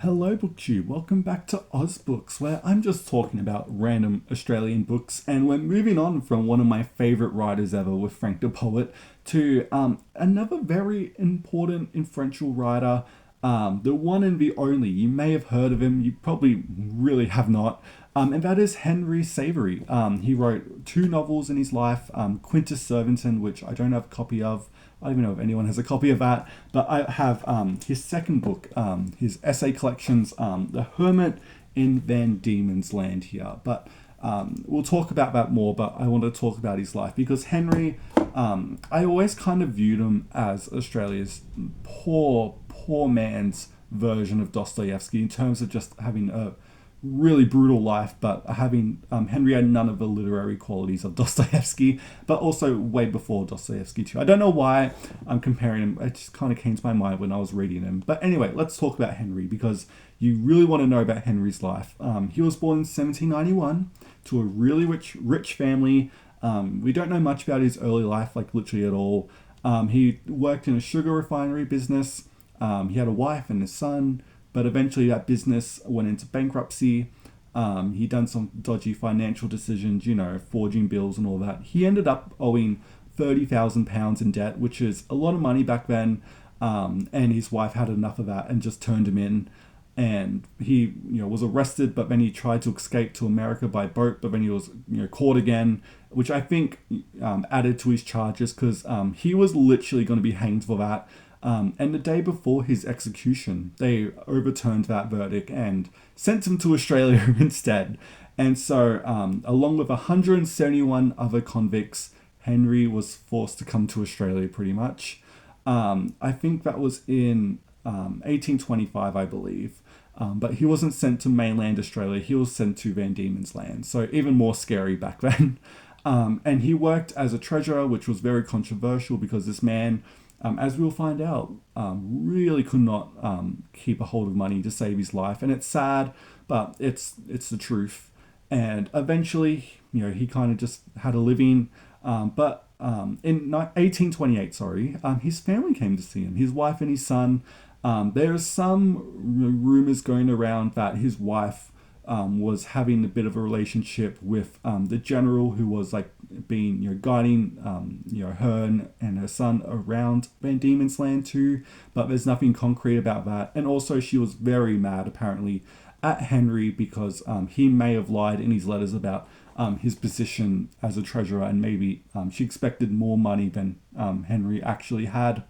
Hello, BookTube. Welcome back to AusBooks, where I'm just talking about random Australian books, and we're moving on from one of my favourite writers ever with Frank the Poet to another very important, influential writer, the one and the only. You may have heard of him, you probably really have not, and that is Henry Savery. He wrote two novels in his life, Quintus Servington, which I don't have a copy of. I don't even know if anyone has a copy of that, but I have his second book, his essay collections, The Hermit in Van Diemen's Land here. But we'll talk about that more, but I want to talk about his life because Henry, I always kind of viewed him as Australia's poor man's version of Dostoevsky in terms of just having a really brutal life, but having Henry had none of the literary qualities of Dostoevsky, but also way before Dostoevsky too. I don't know why I'm comparing him. It just kind of came to my mind when I was reading him. But anyway, let's talk about Henry because you really want to know about Henry's life. He was born in 1791 to a really rich family. We don't know much about his early life, like literally at all. He worked in a sugar refinery business. He had a wife and a son. But eventually that business went into bankruptcy. He done some dodgy financial decisions, forging bills and all that. He ended up owing £30,000 in debt, which is a lot of money back then. And his wife had enough of that and just turned him in. And he, was arrested, but then he tried to escape to America by boat, but then he was, caught again, which I think added to his charges because he was literally going to be hanged for that. And the day before his execution, they overturned that verdict and sent him to Australia instead. And so, along with 171 other convicts, Henry was forced to come to Australia pretty much. I think that was in 1825, I believe. But he wasn't sent to mainland Australia, he was sent to Van Diemen's Land. So even more scary back then. And he worked as a treasurer, which was very controversial because this man, as we'll find out, really could not keep a hold of money to save his life. And it's sad, but it's the truth. And eventually, he kind of just had a living. But in 1828, his family came to see him, his wife and his son. There's some rumors going around that his wife was having a bit of a relationship with the general who was guiding her and her son around Van Diemen's Land too, but there's nothing concrete about that. And also she was very mad apparently at Henry because he may have lied in his letters about his position as a treasurer, and maybe she expected more money than Henry actually had.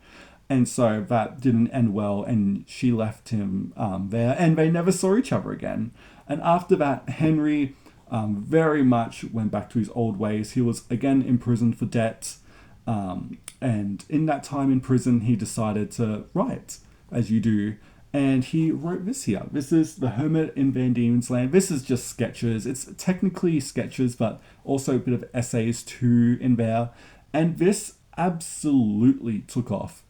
And so that didn't end well, and she left him there, and they never saw each other again. And after that, Henry very much went back to his old ways. He was again imprisoned for debt. And in that time in prison, he decided to write, as you do. And he wrote this here. This is The Hermit in Van Diemen's Land. This is just sketches. It's technically sketches, but also a bit of essays too in there. And this absolutely took off.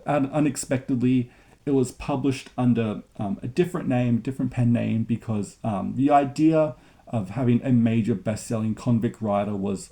Unexpectedly, it was published under a different name, different pen name, because the idea of having a major best-selling convict writer was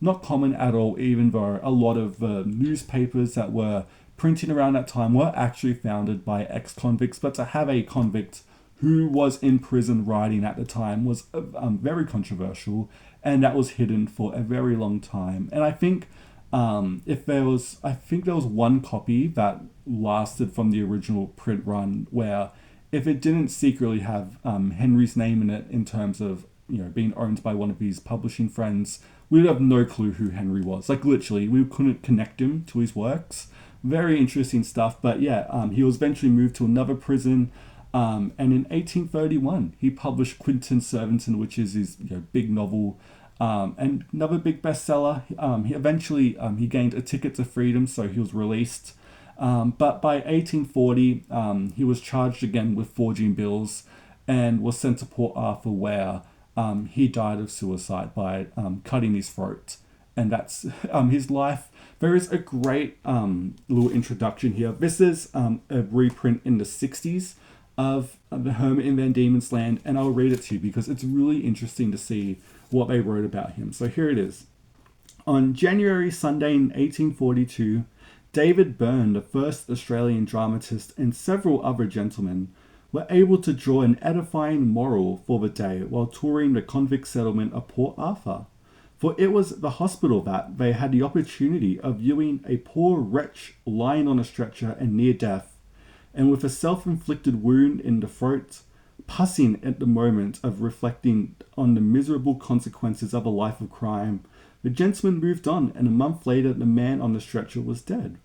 not common at all, even though a lot of the newspapers that were printing around that time were actually founded by ex-convicts. But to have a convict who was in prison writing at the time was very controversial, and that was hidden for a very long time. And I think there was one copy that lasted from the original print run where if it didn't secretly have Henry's name in it in terms of being owned by one of his publishing friends, we'd have no clue who Henry was. Like literally, we couldn't connect him to his works. Very interesting stuff. But yeah, he was eventually moved to another prison. And in 1831, he published Quintus Servington, which is his big novel. And another big bestseller. He eventually gained a ticket to freedom, so he was released. But by 1840, he was charged again with forging bills and was sent to Port Arthur, where he died of suicide by cutting his throat. And that's his life. There is a great little introduction here. This is a reprint in the 60s of The Hermit in Van Diemen's Land, and I'll read it to you because it's really interesting to see what they wrote about him. So here it is. On January Sunday in 1842, David Byrne, the first Australian dramatist, and several other gentlemen were able to draw an edifying moral for the day while touring the convict settlement of Port Arthur. For it was the hospital that they had the opportunity of viewing a poor wretch lying on a stretcher and near death, and with a self-inflicted wound in the throat, pussing at the moment of reflecting on the miserable consequences of a life of crime, the gentleman moved on, and a month later the man on the stretcher was dead.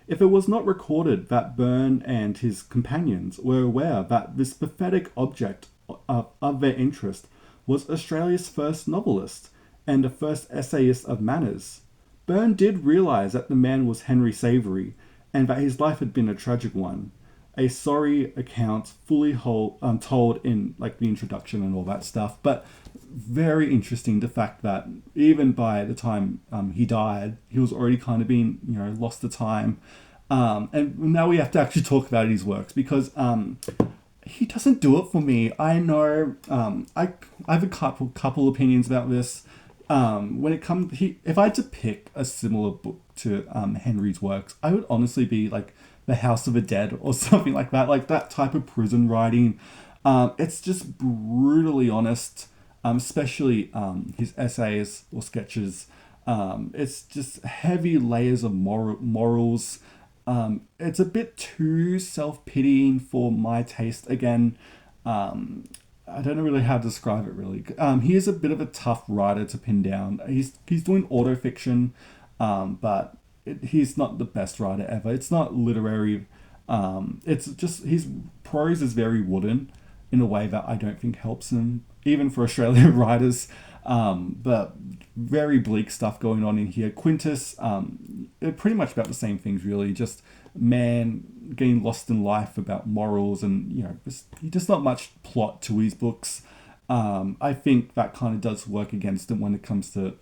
If it was not recorded that Burn and his companions were aware that this pathetic object of their interest was Australia's first novelist and the first essayist of manners, Burn did realise that the man was Henry Savery, and that his life had been a tragic one. A sorry account fully told in like the introduction and all that stuff, but very interesting the fact that even by the time he died, he was already kind of being lost to time, and now we have to actually talk about his works because he doesn't do it for me. I know I have a couple opinions about this. When it comes, if I had to pick a similar book to Henry's works, I would honestly be like The House of the Dead or something like that type of prison writing. It's just brutally honest, especially his essays or sketches. It's just heavy layers of morals. It's a bit too self-pitying for my taste. Again, I don't know really how to describe it really. He is a bit of a tough writer to pin down. He's doing autofiction, but he's not the best writer ever. It's not literary. It's just his prose is very wooden in a way that I don't think helps him, even for Australian writers. But very bleak stuff going on in here. Quintus, pretty much about the same things really. Just man getting lost in life, about morals, and just not much plot to his books. I think that kind of does work against him when it comes to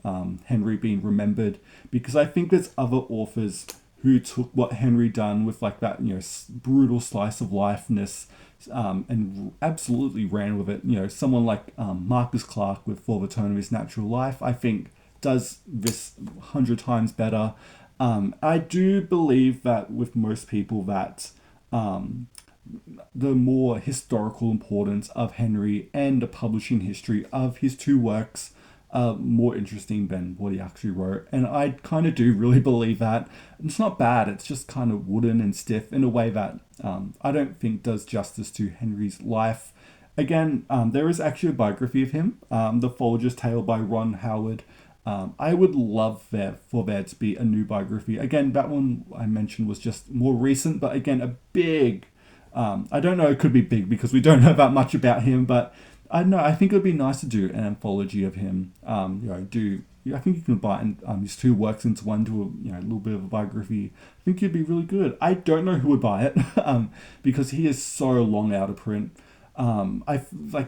Henry being remembered, because I think there's other authors who took what Henry done with like that brutal slice of lifeness, and absolutely ran with it. Someone like Marcus Clarke with For the Tone of His Natural Life, I think does this 100 times better. I do believe that with most people that the more historical importance of Henry and the publishing history of his two works are more interesting than what he actually wrote. And I kind of do really believe that. It's not bad, it's just kind of wooden and stiff in a way that I don't think does justice to Henry's life. Again, there is actually a biography of him, The Folger's Tale by Ron Howard. I would love for there to be a new biography. Again, that one I mentioned was just more recent, but again, a big... I don't know, it could be big because we don't know that much about him, but I don't know, I think it would be nice to do an anthology of him. I think you can buy his two works into one, do a little bit of a biography. I think it'd be really good. I don't know who would buy it because he is so long out of print.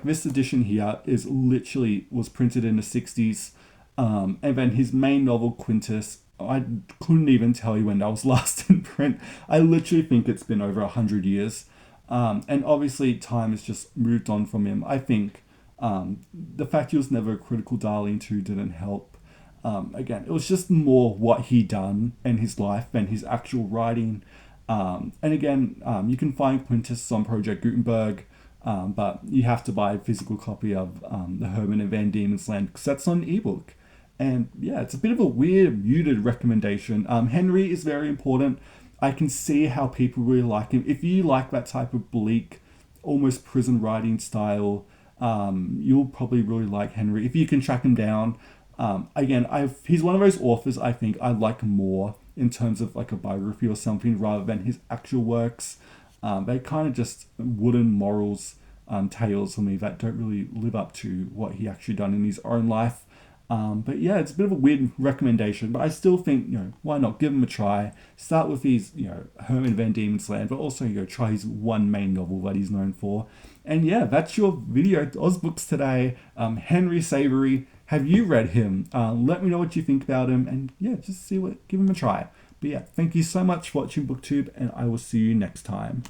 This edition here was printed in the 60s. And then his main novel, Quintus, I couldn't even tell you when that was last in print. I literally think it's been over 100 years. And obviously time has just moved on from him. I think the fact he was never a critical darling too didn't help. Again, it was just more what he done in his life than his actual writing. And again, you can find Quintus on Project Gutenberg, but you have to buy a physical copy of the Herman and Van Diemen's Land because that's on ebook. And yeah, it's a bit of a weird, muted recommendation. Henry is very important. I can see how people really like him. If you like that type of bleak, almost prison writing style, you'll probably really like Henry. If you can track him down, he's one of those authors I think I like more in terms of like a biography or something rather than his actual works. They kind of just wooden morals, tales for me that don't really live up to what he actually done in his own life. But yeah, it's a bit of a weird recommendation, but I still think, why not give him a try? Start with his, Herman Van Diemen's Land, but also, try his one main novel that he's known for. And yeah, that's your video AusBooks today. Henry Savery. Have you read him? Let me know what you think about him, and yeah, just give him a try. But yeah, thank you so much for watching BookTube, and I will see you next time.